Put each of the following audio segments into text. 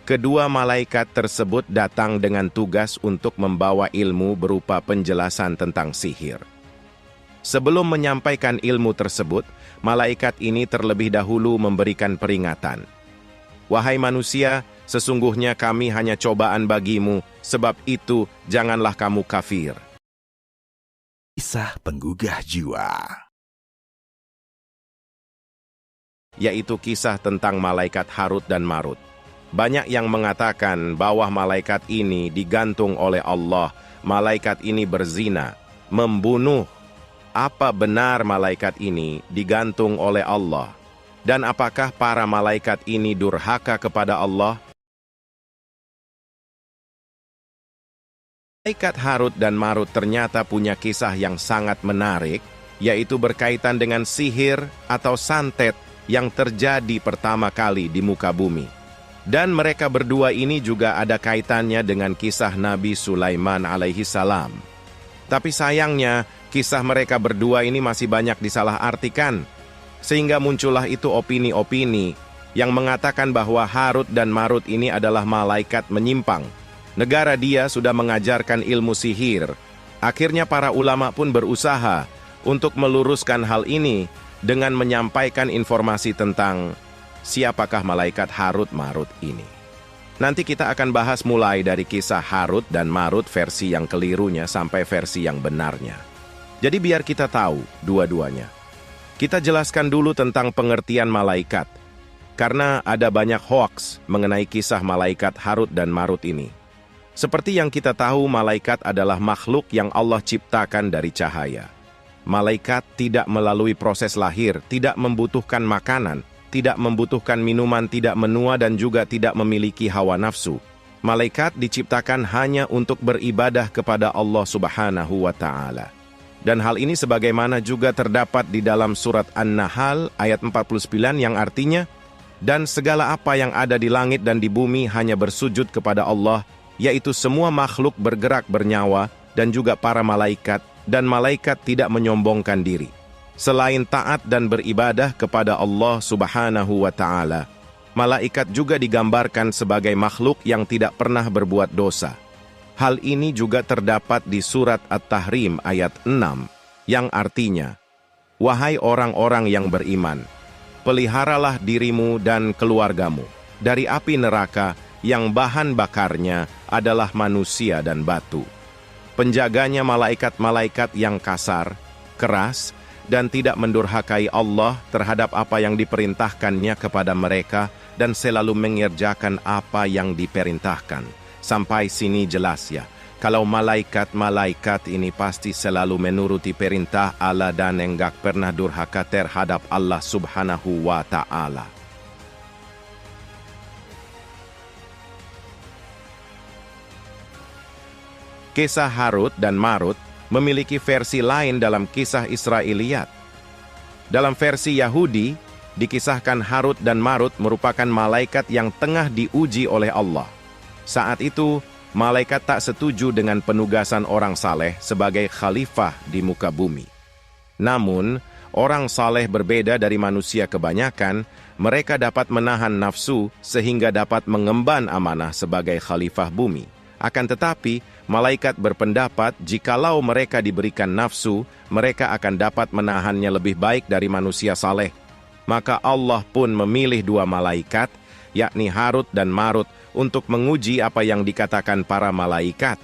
Kedua malaikat tersebut datang dengan tugas untuk membawa ilmu berupa penjelasan tentang sihir. Sebelum menyampaikan ilmu tersebut, malaikat ini terlebih dahulu memberikan peringatan. Wahai manusia, sesungguhnya kami hanya cobaan bagimu, sebab itu janganlah kamu kafir. Kisah penggugah jiwa. Yaitu kisah tentang malaikat Harut dan Marut. Banyak yang mengatakan bahwa malaikat ini digantung oleh Allah, malaikat ini berzina, membunuh. Apa benar malaikat ini digantung oleh Allah? Dan apakah para malaikat ini durhaka kepada Allah? Malaikat Harut dan Marut ternyata punya kisah yang sangat menarik, yaitu berkaitan dengan sihir atau santet yang terjadi pertama kali di muka bumi. Dan mereka berdua ini juga ada kaitannya dengan kisah Nabi Sulaiman alaihi salam. Tapi sayangnya, kisah mereka berdua ini masih banyak disalahartikan, sehingga muncullah itu opini-opini yang mengatakan bahwa Harut dan Marut ini adalah malaikat menyimpang. Negara dia sudah mengajarkan ilmu sihir. Akhirnya para ulama pun berusaha untuk meluruskan hal ini dengan menyampaikan informasi tentang siapakah malaikat Harut Marut ini. Nanti kita akan bahas mulai dari kisah Harut dan Marut versi yang kelirunya sampai versi yang benarnya. Jadi biar kita tahu dua-duanya. Kita jelaskan dulu tentang pengertian malaikat, karena ada banyak hoaks mengenai kisah malaikat Harut dan Marut ini. Seperti yang kita tahu, malaikat adalah makhluk yang Allah ciptakan dari cahaya. Malaikat tidak melalui proses lahir, tidak membutuhkan makanan, tidak membutuhkan minuman, tidak menua, dan juga tidak memiliki hawa nafsu. Malaikat diciptakan hanya untuk beribadah kepada Allah Subhanahu wa Ta'ala. Dan hal ini sebagaimana juga terdapat di dalam surat An-Nahl ayat 49 yang artinya, dan segala apa yang ada di langit dan di bumi hanya bersujud kepada Allah, yaitu semua makhluk bergerak bernyawa dan juga para malaikat, dan malaikat tidak menyombongkan diri selain taat dan beribadah kepada Allah Subhanahu wa Ta'ala. Malaikat juga digambarkan sebagai makhluk yang tidak pernah berbuat dosa. Hal ini juga terdapat di surat At-Tahrim ayat 6, yang artinya, wahai orang-orang yang beriman, peliharalah dirimu dan keluargamu dari api neraka yang bahan bakarnya adalah manusia dan batu. Penjaganya malaikat-malaikat yang kasar, keras, dan tidak mendurhakai Allah terhadap apa yang diperintahkannya kepada mereka dan selalu mengerjakan apa yang diperintahkan. Sampai sini jelas ya, kalau malaikat-malaikat ini pasti selalu menuruti perintah Allah dan enggak pernah durhaka terhadap Allah Subhanahu wa Ta'ala. Kisah Harut dan Marut memiliki versi lain dalam kisah Israiliyat. Dalam versi Yahudi, dikisahkan Harut dan Marut merupakan malaikat yang tengah diuji oleh Allah. Saat itu, malaikat tak setuju dengan penugasan orang saleh sebagai khalifah di muka bumi. Namun, orang saleh berbeda dari manusia kebanyakan, mereka dapat menahan nafsu sehingga dapat mengemban amanah sebagai khalifah bumi. Akan tetapi, malaikat berpendapat jikalau mereka diberikan nafsu, mereka akan dapat menahannya lebih baik dari manusia saleh. Maka Allah pun memilih dua malaikat, yakni Harut dan Marut, untuk menguji apa yang dikatakan para malaikat.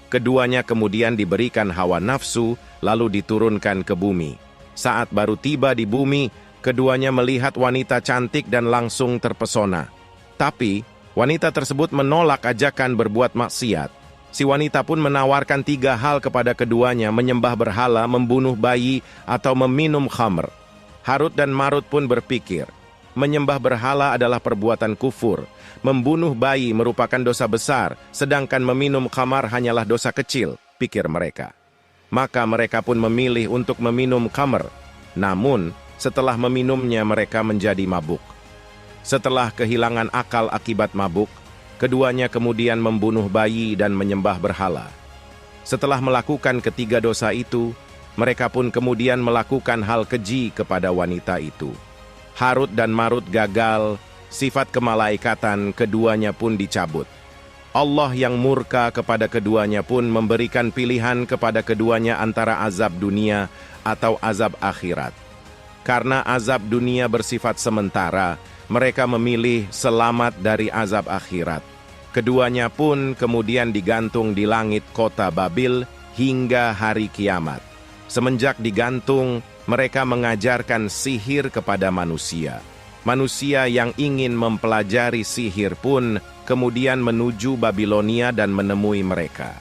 Keduanya kemudian diberikan hawa nafsu, lalu diturunkan ke bumi. Saat baru tiba di bumi, keduanya melihat wanita cantik dan langsung terpesona. Tapi, wanita tersebut menolak ajakan berbuat maksiat. Si wanita pun menawarkan 3 hal kepada keduanya, menyembah berhala, membunuh bayi, atau meminum khamr. Harut dan Marut pun berpikir, menyembah berhala adalah perbuatan kufur, membunuh bayi merupakan dosa besar, sedangkan meminum khamar hanyalah dosa kecil, pikir mereka. Maka mereka pun memilih untuk meminum khamr. Namun, setelah meminumnya mereka menjadi mabuk. Setelah kehilangan akal akibat mabuk, keduanya kemudian membunuh bayi dan menyembah berhala. Setelah melakukan ketiga dosa itu, mereka pun kemudian melakukan hal keji kepada wanita itu. Harut dan Marut gagal sifat kemalaikatan keduanya pun dicabut. Allah yang murka kepada keduanya pun memberikan pilihan kepada keduanya antara azab dunia atau azab akhirat. Karena azab dunia bersifat sementara, mereka memilih selamat dari azab akhirat. Keduanya pun kemudian digantung di langit kota Babil hingga hari kiamat. Semenjak digantung, mereka mengajarkan sihir kepada manusia. Manusia yang ingin mempelajari sihir pun kemudian menuju Babilonia dan menemui mereka.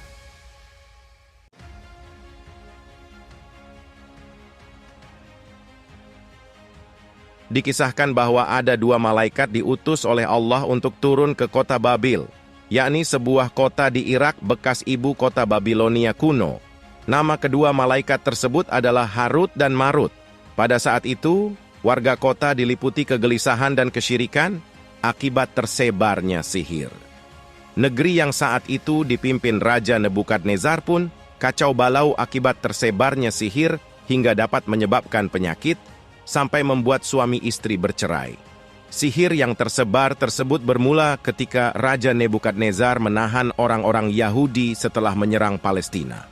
Dikisahkan bahwa ada 2 malaikat diutus oleh Allah untuk turun ke kota Babil, yakni sebuah kota di Irak bekas ibu kota Babilonia kuno. Nama kedua malaikat tersebut adalah Harut dan Marut. Pada saat itu, warga kota diliputi kegelisahan dan kesyirikan akibat tersebarnya sihir. Negeri yang saat itu dipimpin Raja Nebukadnezar pun kacau balau akibat tersebarnya sihir hingga dapat menyebabkan penyakit sampai membuat suami istri bercerai. Sihir yang tersebar tersebut bermula ketika Raja Nebukadnezar menahan orang-orang Yahudi setelah menyerang Palestina.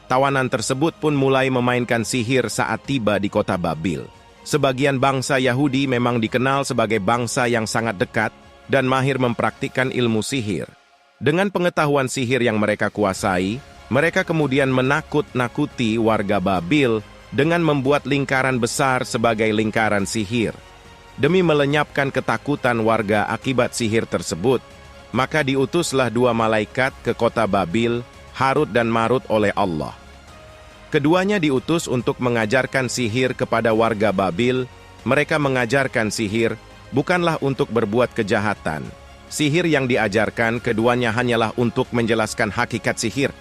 Tawanan tersebut pun mulai memainkan sihir saat tiba di kota Babil. Sebagian bangsa Yahudi memang dikenal sebagai bangsa yang sangat dekat dan mahir mempraktikkan ilmu sihir. Dengan pengetahuan sihir yang mereka kuasai, mereka kemudian menakut-nakuti warga Babil dengan membuat lingkaran besar sebagai lingkaran sihir. Demi melenyapkan ketakutan warga akibat sihir tersebut, maka diutuslah 2 malaikat ke kota Babil, Harut dan Marut oleh Allah. Keduanya diutus untuk mengajarkan sihir kepada warga Babil. Mereka mengajarkan sihir bukanlah untuk berbuat kejahatan. Sihir yang diajarkan keduanya hanyalah untuk menjelaskan hakikat sihir.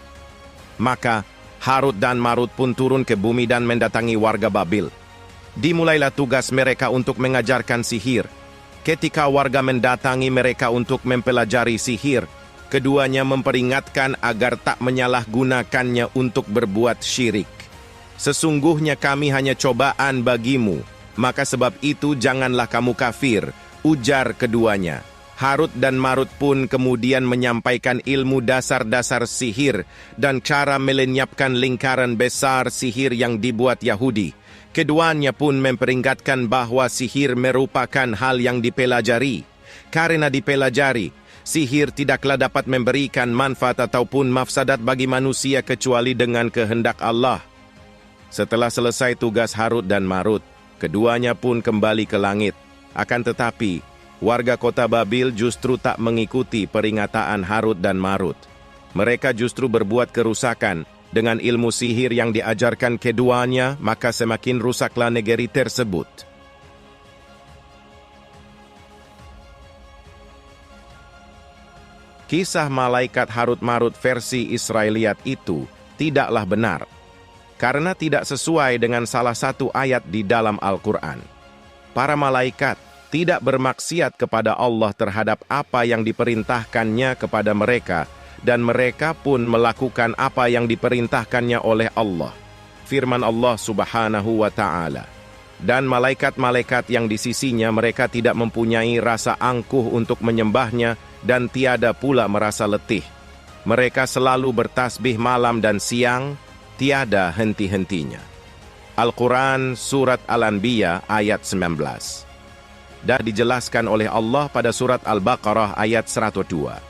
Maka Harut dan Marut pun turun ke bumi dan mendatangi warga Babil. Dimulailah tugas mereka untuk mengajarkan sihir. Ketika warga mendatangi mereka untuk mempelajari sihir, keduanya memperingatkan agar tak menyalahgunakannya untuk berbuat syirik. Sesungguhnya kami hanya cobaan bagimu, maka sebab itu janganlah kamu kafir, ujar keduanya. Harut dan Marut pun kemudian menyampaikan ilmu dasar-dasar sihir dan cara melenyapkan lingkaran besar sihir yang dibuat Yahudi. Keduanya pun memperingatkan bahwa sihir merupakan hal yang dipelajari. Karena dipelajari, sihir tidaklah dapat memberikan manfaat ataupun mafsadat bagi manusia kecuali dengan kehendak Allah. Setelah selesai tugas Harut dan Marut, keduanya pun kembali ke langit. Akan tetapi, warga kota Babil justru tak mengikuti peringatan Harut dan Marut. Mereka justru berbuat kerusakan. Dengan ilmu sihir yang diajarkan keduanya, maka semakin rusaklah negeri tersebut. Kisah malaikat Harut Marut versi Israeliat itu tidaklah benar, karena tidak sesuai dengan salah satu ayat di dalam Al-Quran. Para malaikat tidak bermaksiat kepada Allah terhadap apa yang diperintahkannya kepada mereka, dan mereka pun melakukan apa yang diperintahkannya oleh Allah. Firman Allah Subhanahu wa Ta'ala. Dan malaikat-malaikat yang di sisinya mereka tidak mempunyai rasa angkuh untuk menyembahnya dan tiada pula merasa letih. Mereka selalu bertasbih malam dan siang, tiada henti-hentinya. Al-Quran Surat Al-Anbiya ayat 19. Dan dijelaskan oleh Allah pada Surat Al-Baqarah ayat 102.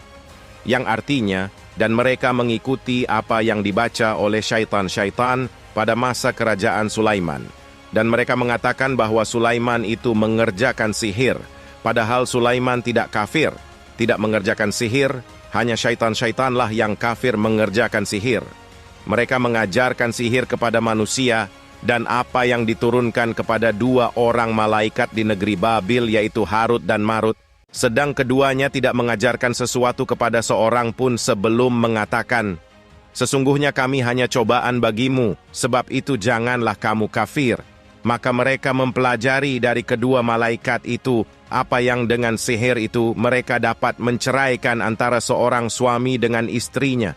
Yang artinya, dan mereka mengikuti apa yang dibaca oleh syaitan-syaitan pada masa kerajaan Sulaiman. Dan mereka mengatakan bahwa Sulaiman itu mengerjakan sihir, padahal Sulaiman tidak kafir, tidak mengerjakan sihir, hanya syaitan-syaitanlah yang kafir mengerjakan sihir. Mereka mengajarkan sihir kepada manusia, dan apa yang diturunkan kepada 2 orang malaikat di negeri Babil, yaitu Harut dan Marut, sedang keduanya tidak mengajarkan sesuatu kepada seorang pun sebelum mengatakan, sesungguhnya kami hanya cobaan bagimu, sebab itu janganlah kamu kafir. Maka mereka mempelajari dari kedua malaikat itu, apa yang dengan sihir itu mereka dapat menceraikan antara seorang suami dengan istrinya.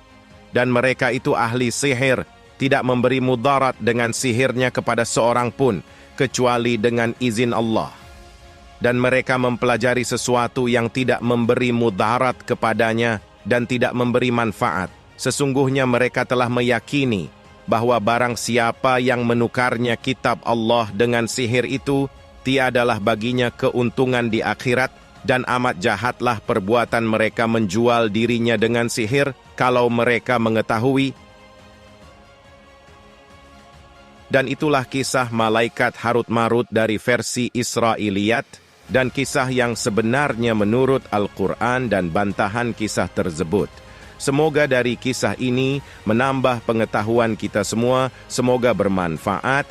Dan mereka itu ahli sihir, tidak memberi mudarat dengan sihirnya kepada seorang pun, kecuali dengan izin Allah. dan mereka mempelajari sesuatu yang tidak memberi mudarat kepadanya dan tidak memberi manfaat. Sesungguhnya mereka telah meyakini bahwa barang siapa yang menukarnya kitab Allah dengan sihir itu, tiadalah baginya keuntungan di akhirat, dan amat jahatlah perbuatan mereka menjual dirinya dengan sihir kalau mereka mengetahui. Dan itulah kisah malaikat Harut Marut dari versi Israiliyat, dan kisah yang sebenarnya menurut Al-Quran dan bantahan kisah tersebut. Semoga dari kisah ini menambah pengetahuan kita semua, semoga bermanfaat,